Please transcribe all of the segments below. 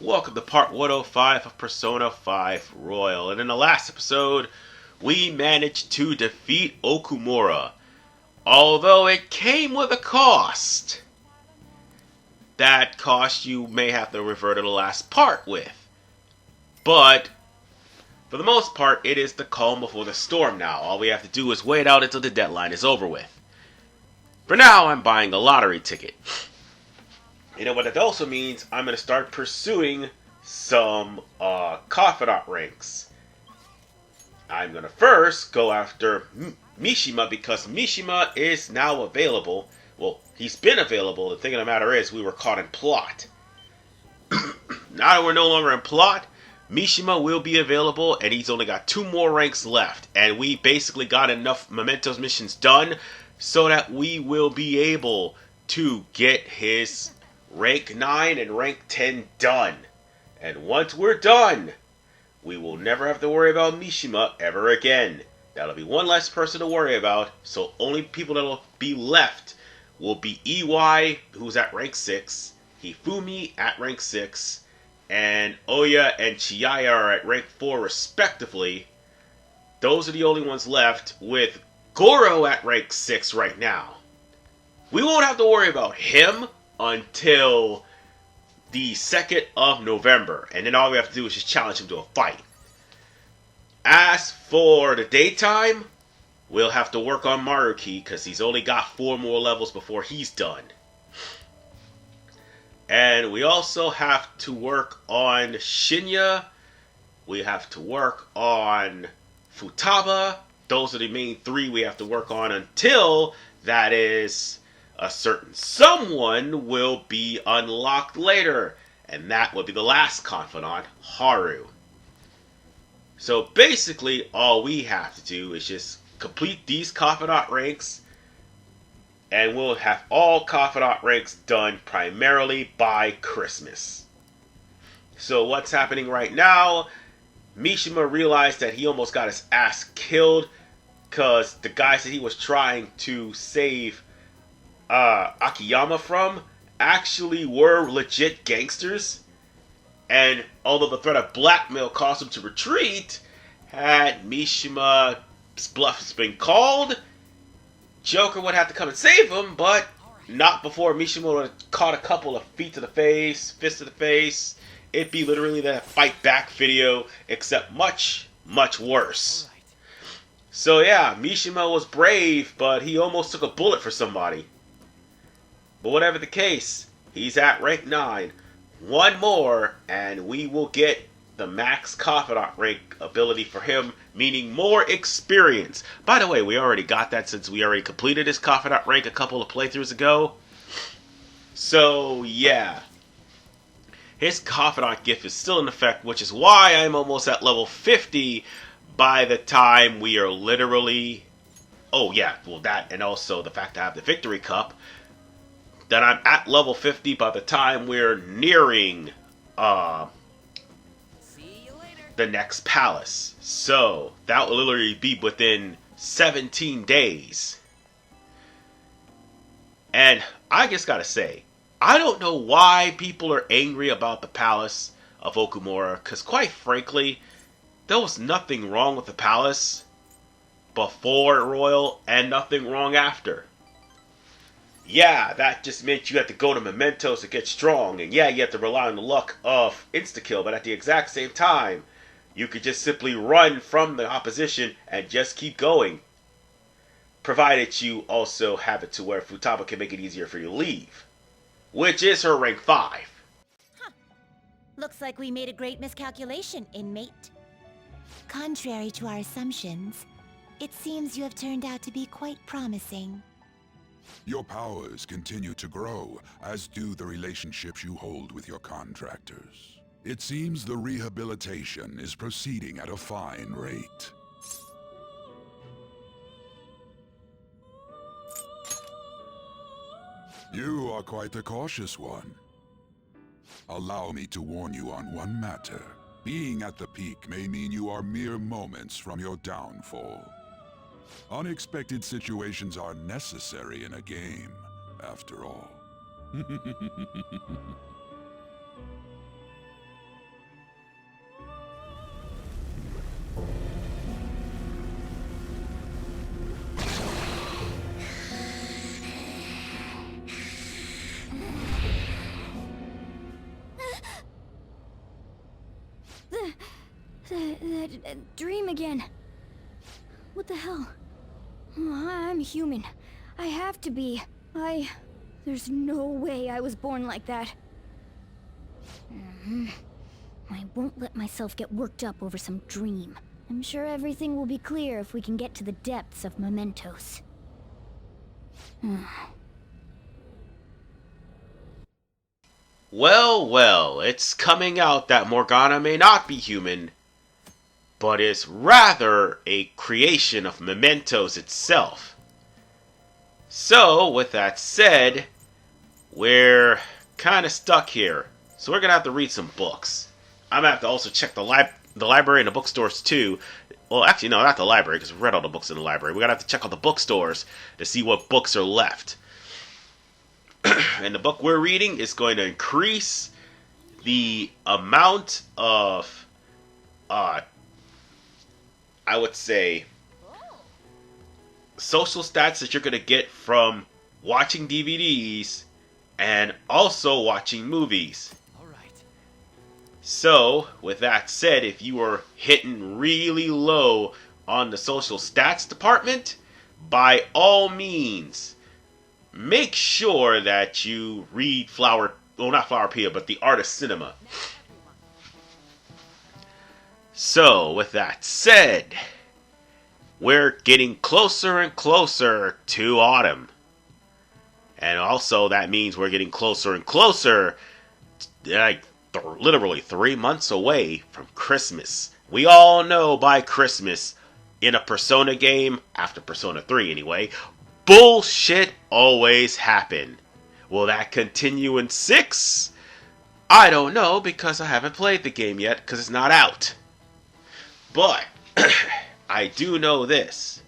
Welcome to part 105 of Persona 5 Royal. And in the last episode, we managed to defeat Okumura. Although it came with a cost. That cost you may have to refer to the last part with. But, for the most part, it is the calm before the storm now. All we have to do is wait out until the deadline is over with. For now, I'm buying a lottery ticket. You know what that also means? I'm going to start pursuing some Confidant Ranks. I'm going to first go after Mishima because Mishima is now available. Well, he's been available. The thing of the matter is we were caught in plot. Now that we're no longer in plot, Mishima will be available and he's only got 2 more ranks left. And we basically got enough Mementos missions done so that we will be able to get his rank 9 and rank 10 done. And once we're done, we will never have to worry about Mishima ever again. That'll be one less person to worry about, so only people that'll be left will be EY, who's at rank 6, Hifumi at rank 6, and Oya and Chiyaya are at rank 4 respectively. Those are the only ones left, with Goro at rank 6 right now. We won't have to worry about him until the 2nd of November. And then all we have to do is just challenge him to a fight. As for the daytime, we'll have to work on Maruki because he's only got 4 more levels before he's done. And we also have to work on Shinya. We have to work on Futaba. Those are the main 3 we have to work on until that is a certain someone will be unlocked later, and that will be the last confidant, Haru. So basically, all we have to do is just complete these confidant ranks, and we'll have all confidant ranks done primarily by Christmas. So what's happening right now? Mishima realized that he almost got his ass killed because the guys that he was trying to save Akiyama from actually were legit gangsters, and although the threat of blackmail caused him to retreat, had Mishima's bluff been called, Joker would have to come and save him, but not before Mishima would have caught a couple of feet to the face, fist to the face. It'd be literally that fight back video, except much, much worse. So yeah, Mishima was brave, but he almost took a bullet for somebody. But whatever the case, he's at rank 9. 1 more, and we will get the max confidant rank ability for him, meaning more experience. By the way, we already got that since we already completed his confidant rank a couple of playthroughs ago. So, yeah. His confidant gift is still in effect, which is why I'm almost at level 50 by the time we are literally... Oh, yeah, well, that, and also the fact that I have the Victory Cup. That I'm at level 50 by the time we're nearing the next palace. So, that will literally be within 17 days. And I just gotta say, I don't know why people are angry about the palace of Okumura, because quite frankly, there was nothing wrong with the palace before Royal and nothing wrong after. Yeah, that just meant you had to go to Mementos to get strong, and yeah, you had to rely on the luck of insta-kill, but at the exact same time, you could just simply run from the opposition and just keep going. Provided you also have it to where Futaba can make it easier for you to leave. Which is her rank 5. Huh. Looks like we made a great miscalculation, inmate. Contrary to our assumptions, it seems you have turned out to be quite promising. Your powers continue to grow, as do the relationships you hold with your contractors. It seems the rehabilitation is proceeding at a fine rate. You are quite the cautious one. Allow me to warn you on one matter. Being at the peak may mean you are mere moments from your downfall. Unexpected situations are necessary in a game, after all. a dream again. What the hell? Oh, I'm human. I have to be. There's no way I was born like that. I won't let myself get worked up over some dream. I'm sure everything will be clear if we can get to the depths of mementos. Well, well, it's coming out that Morgana may not be human, but is rather a creation of mementos itself. So, with that said, we're kind of stuck here. So we're going to have to read some books. I'm going to have to also check the library and the bookstores too. Well, actually, no, not the library, because we've read all the books in the library. We're going to have to check all the bookstores to see what books are left. And the book we're reading is going to increase the amount of, I would say, social stats that you're going to get from watching DVDs and also watching movies. So, with that said, if you are hitting really low on the social stats department, by all means, make sure that you read not Flowerpedia, but The Art of Cinema. So, with that said, we're getting closer and closer to autumn. And also that means we're getting closer and closer, like literally 3 months away from Christmas. We all know by Christmas, in a Persona game, after Persona 3 anyway, bullshit always happen. Will that continue in 6? I don't know, because I haven't played the game yet, because it's not out. But I do know this.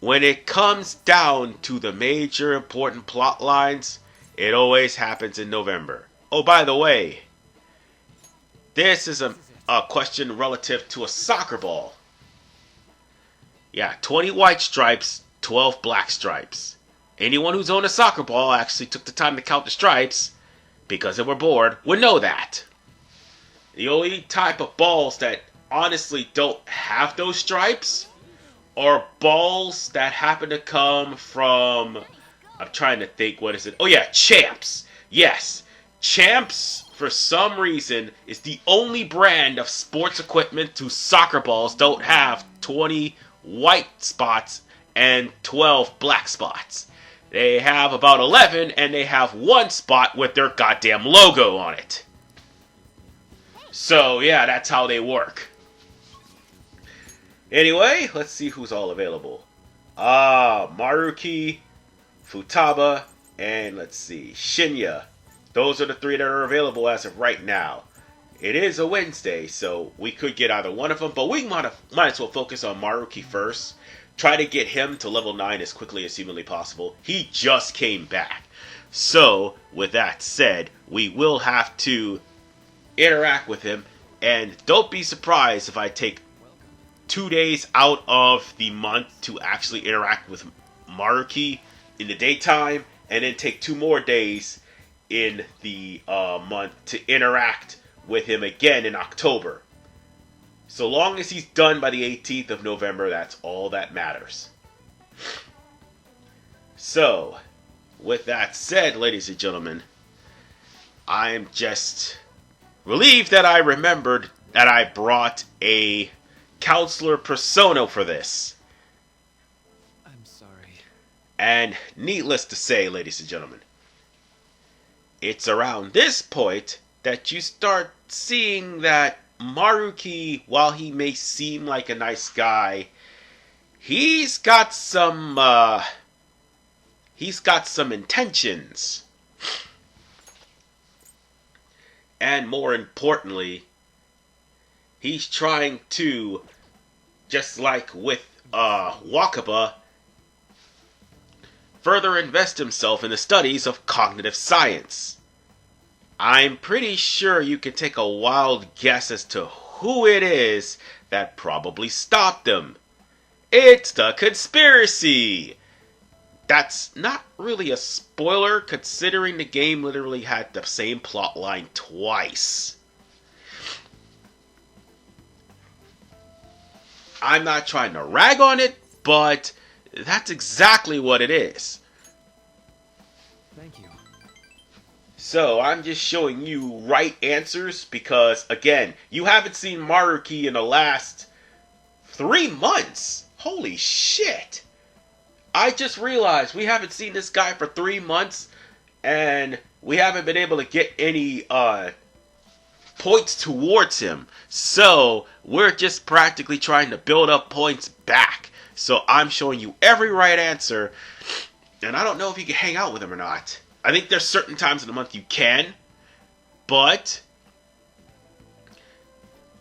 When it comes down to the major important plot lines, it always happens in November. Oh, by the way, this is a question relative to a soccer ball. Yeah, 20 white stripes, 12 black stripes. Anyone who's owned a soccer ball actually took the time to count the stripes, because they were bored, would know that. The only type of balls that honestly don't have those stripes are balls that happen to come from, I'm trying to think, what is it? Oh yeah, Champs. Yes, Champs, for some reason, is the only brand of sports equipment whose soccer balls don't have 20 white spots and 12 black spots. They have about 11, and they have one spot with their goddamn logo on it. So yeah, that's how they work. Anyway, let's see who's all available. Maruki, Futaba, and let's see, Shinya. Those are the 3 that are available as of right now. It is a Wednesday, so we could get either one of them, but we might as well focus on Maruki first. Try to get him to level 9 as quickly as humanly possible. He just came back. So, with that said, we will have to interact with him, and don't be surprised if I take 2 days out of the month to actually interact with Maruki in the daytime, and then take 2 more days in the month to interact with him again in October. So long as he's done by the 18th of November, that's all that matters. So, with that said, ladies and gentlemen, I'm just relieved that I remembered that I brought a counselor persona for this. I'm sorry. And needless to say, ladies and gentlemen, it's around this point that you start seeing that Maruki, while he may seem like a nice guy, he's got some intentions. And more importantly, he's trying to, just like with Wakaba, further invest himself in the studies of cognitive science. I'm pretty sure you can take a wild guess as to who it is that probably stopped him. It's the conspiracy! That's not really a spoiler, considering the game literally had the same plot line twice. I'm not trying to rag on it, but that's exactly what it is. Thank you. So, I'm just showing you right answers because, again, you haven't seen Maruki in the last 3 months. Holy shit. I just realized we haven't seen this guy for 3 months, and we haven't been able to get any points towards him. So, we're just practically trying to build up points back. So, I'm showing you every right answer, and I don't know if you can hang out with him or not. I think there's certain times in the month you can, but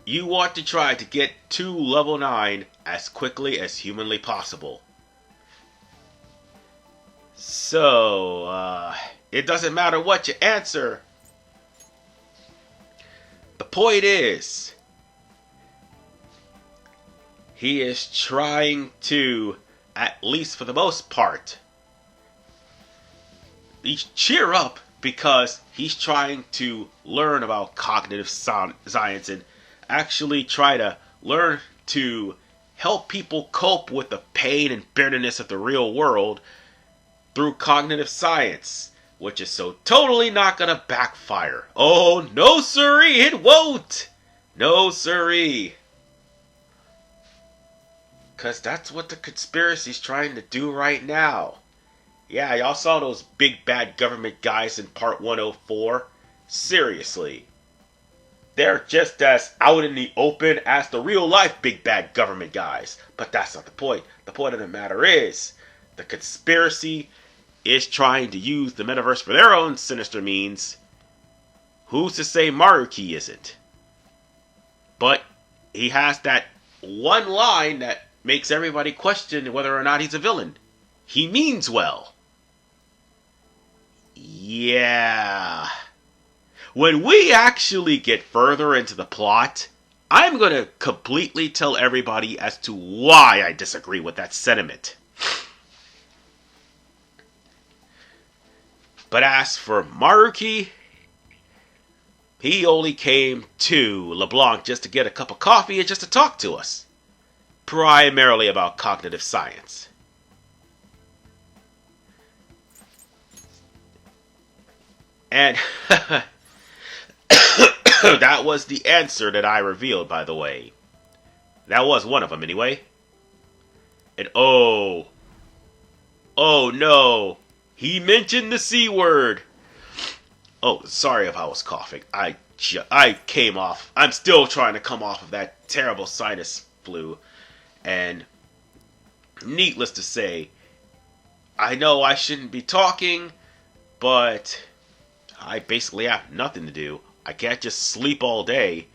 you want to try to get to level 9 as quickly as humanly possible. So, it doesn't matter what you answer. The point is, he is trying to, at least for the most part, cheer up because he's trying to learn about cognitive science and actually try to learn to help people cope with the pain and bitterness of the real world through cognitive science, which is so totally not gonna backfire. Oh, no siree, it won't! No siree. Because that's what the conspiracy's trying to do right now. Yeah, y'all saw those big bad government guys in part 104? Seriously. They're just as out in the open as the real life big bad government guys. But that's not the point. The point of the matter is, the conspiracy is trying to use the metaverse for their own sinister means. Who's to say Maruki isn't? But he has that one line that makes everybody question whether or not he's a villain. He means well. Yeah. When we actually get further into the plot, I'm going to completely tell everybody as to why I disagree with that sentiment. But as for Maruki, he only came to LeBlanc just to get a cup of coffee and just to talk to us. Primarily about cognitive science. And that was the answer that I revealed, by the way. That was one of them, anyway. And oh no, he mentioned the C word. Oh, sorry if I was coughing. I came off. I'm still trying to come off of that terrible sinus flu. And needless to say, I know I shouldn't be talking, but I basically have nothing to do. I can't just sleep all day.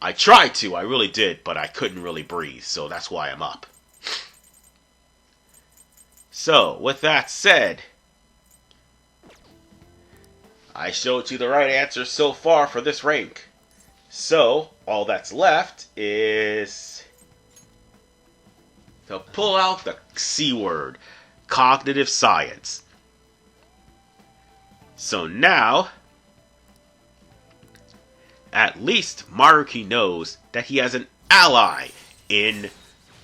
I tried to, I really did, but I couldn't really breathe, so that's why I'm up. So, with that said, I showed you the right answer so far for this rank. So, all that's left is to pull out the C word, cognitive science. So now, at least Maruki knows that he has an ally in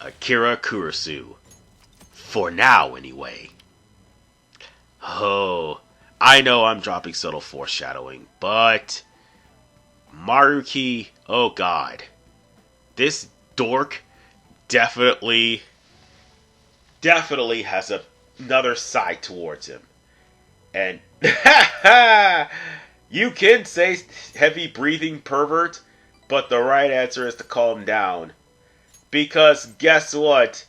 Akira Kurusu. For now, anyway. Oh, I know I'm dropping subtle foreshadowing, but Maruki, oh god. This dork definitely has another side towards him. And you can say heavy breathing pervert, but the right answer is to calm down. Because guess what?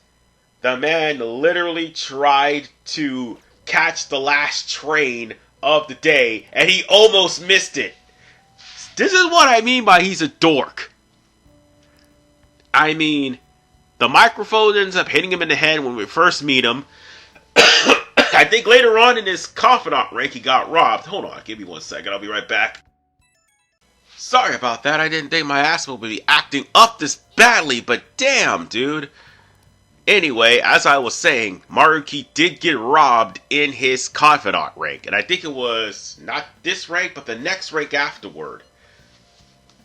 The man literally tried to catch the last train of the day, and he almost missed it. This is what I mean by he's a dork. I mean, the microphone ends up hitting him in the head when we first meet him. I think later on in his Confidant rank, he got robbed. Hold on, give me 1 second. I'll be right back. Sorry about that. I didn't think my asthma would be acting up this badly, but damn, dude. Anyway, as I was saying, Maruki did get robbed in his Confidant rank. And I think it was not this rank, but the next rank afterward.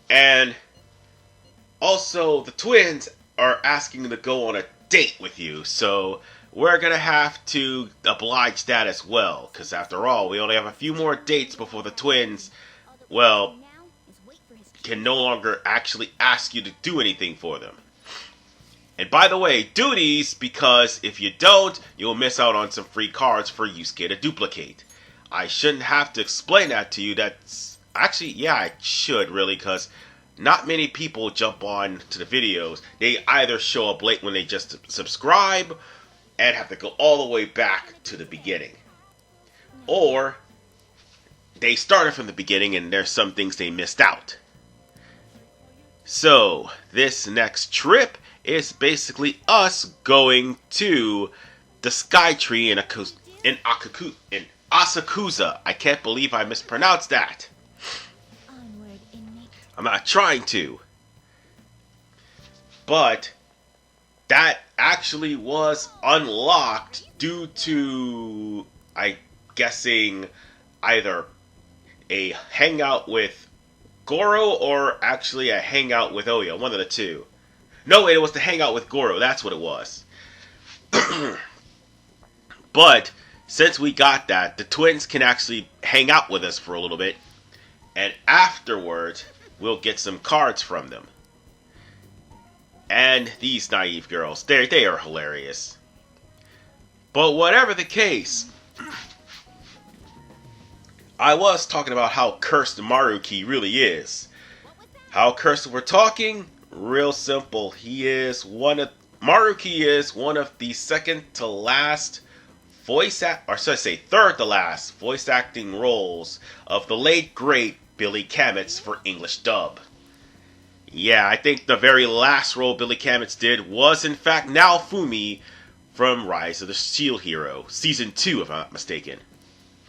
And also, the twins are asking to go on a date with you, so we're gonna have to oblige that as well, because after all, we only have a few more dates before the twins, well, can no longer actually ask you to do anything for them. And by the way, duties, because if you don't, you'll miss out on some free cards for Yusuke to duplicate. I shouldn't have to explain that to you. That's actually, yeah, I should really, because not many people jump on to the videos. They either show up late when they just subscribe and have to go all the way back to the beginning, or they started from the beginning and there's some things they missed out. So this next trip is basically us going to the Sky Tree in Asakusa. I can't believe I mispronounced that. I'm not trying to. But that actually was unlocked due to, I'm guessing, either a hangout with Goro or actually a hangout with Oya. One of the two. No, it was the hangout with Goro. That's what it was. But since we got that, the twins can actually hang out with us for a little bit. And afterwards, we'll get some cards from them. And these naive girls, they are hilarious. But whatever the case, I was talking about how cursed Maruki really is. How cursed we're talking? Real simple. Maruki is one of the second to last third to last voice acting roles of the late great Billy Kametz for English dub. Yeah, I think the very last role Billy Kametz did was in fact Naofumi from Rise of the Shield Hero, Season 2 if I'm not mistaken.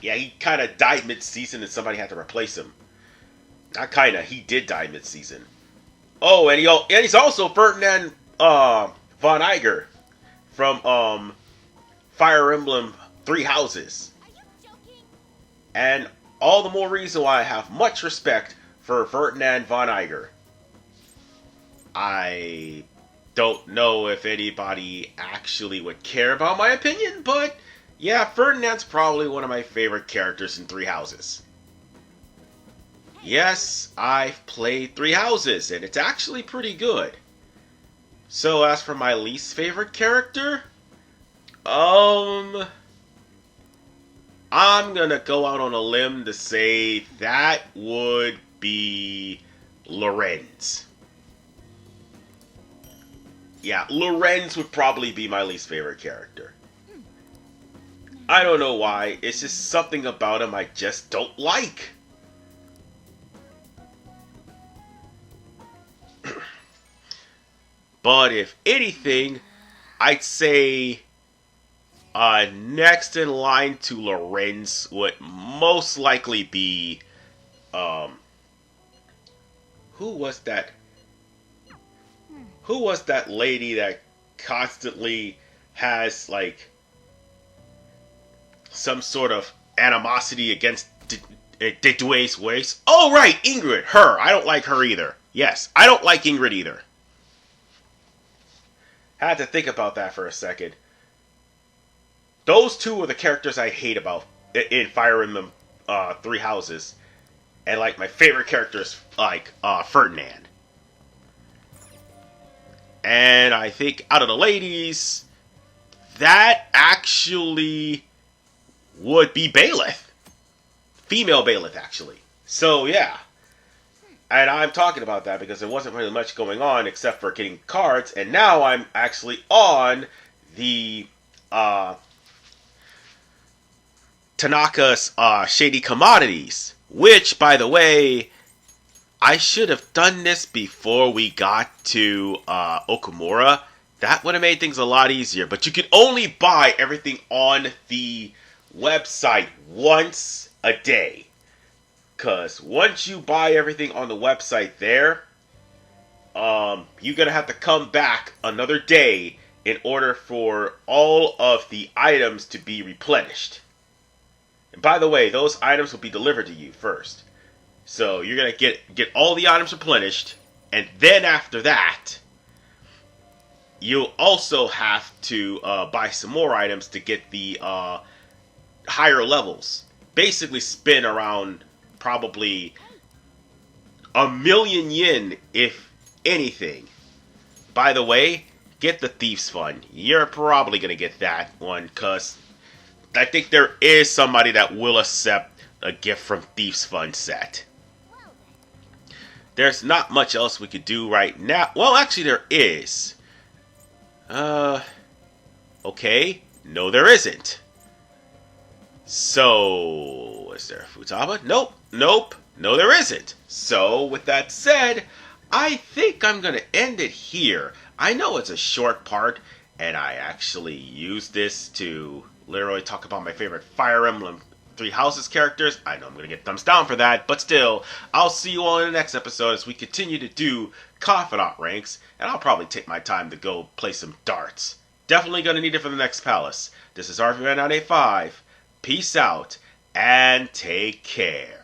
Yeah, he kind of died mid-season and somebody had to replace him. Not kinda, he did die mid-season. Oh, and he's also Ferdinand Von Iger from Fire Emblem Three Houses. And all the more reason why I have much respect for Ferdinand Von Iger. I don't know if anybody actually would care about my opinion, but yeah, Ferdinand's probably one of my favorite characters in Three Houses. Yes, I've played Three Houses, and it's actually pretty good. So as for my least favorite character, I'm gonna go out on a limb to say that would be Lorenz. Yeah, Lorenz would probably be my least favorite character. I don't know why, it's just something about him I just don't like. But if anything, I'd say next in line to Lorenz would most likely be who was that lady that constantly has like some sort of animosity against Dedue's ways? Oh right, Ingrid, her. I don't like her either. Yes, I don't like Ingrid either. Had to think about that for a second. Those two are the characters I hate about in Fire Emblem Three Houses. And like my favorite characters like Ferdinand. And I think out of the ladies, that actually would be Baelith. Female Baelith, actually. So yeah. And I'm talking about that because there wasn't really much going on except for getting cards. And now I'm actually on the Tanaka's Shady Commodities. Which, by the way, I should have done this before we got to Okumura. That would have made things a lot easier. But you can only buy everything on the website once a day. Because once you buy everything on the website there, you're going to have to come back another day in order for all of the items to be replenished. And by the way, those items will be delivered to you first. So you're going to get all the items replenished, and then after that, you also have to buy some more items to get the higher levels. Basically spend around probably 1,000,000 yen, if anything. By the way, get the Thief's Fund. You're probably going to get that one, because I think there is somebody that will accept a gift from Thief's Fund set. There's not much else we could do right now. Well, actually there is. Okay. No, there isn't. So, is there a Futaba? Nope. Nope. No, there isn't. So, with that said, I think I'm going to end it here. I know it's a short part, and I actually use this to literally talk about my favorite Fire Emblem Three Houses characters. I know I'm going to get thumbs down for that, but still, I'll see you all in the next episode as we continue to do Confidant Ranks, and I'll probably take my time to go play some darts. Definitely going to need it for the next palace. This is RV985. Peace out, and take care.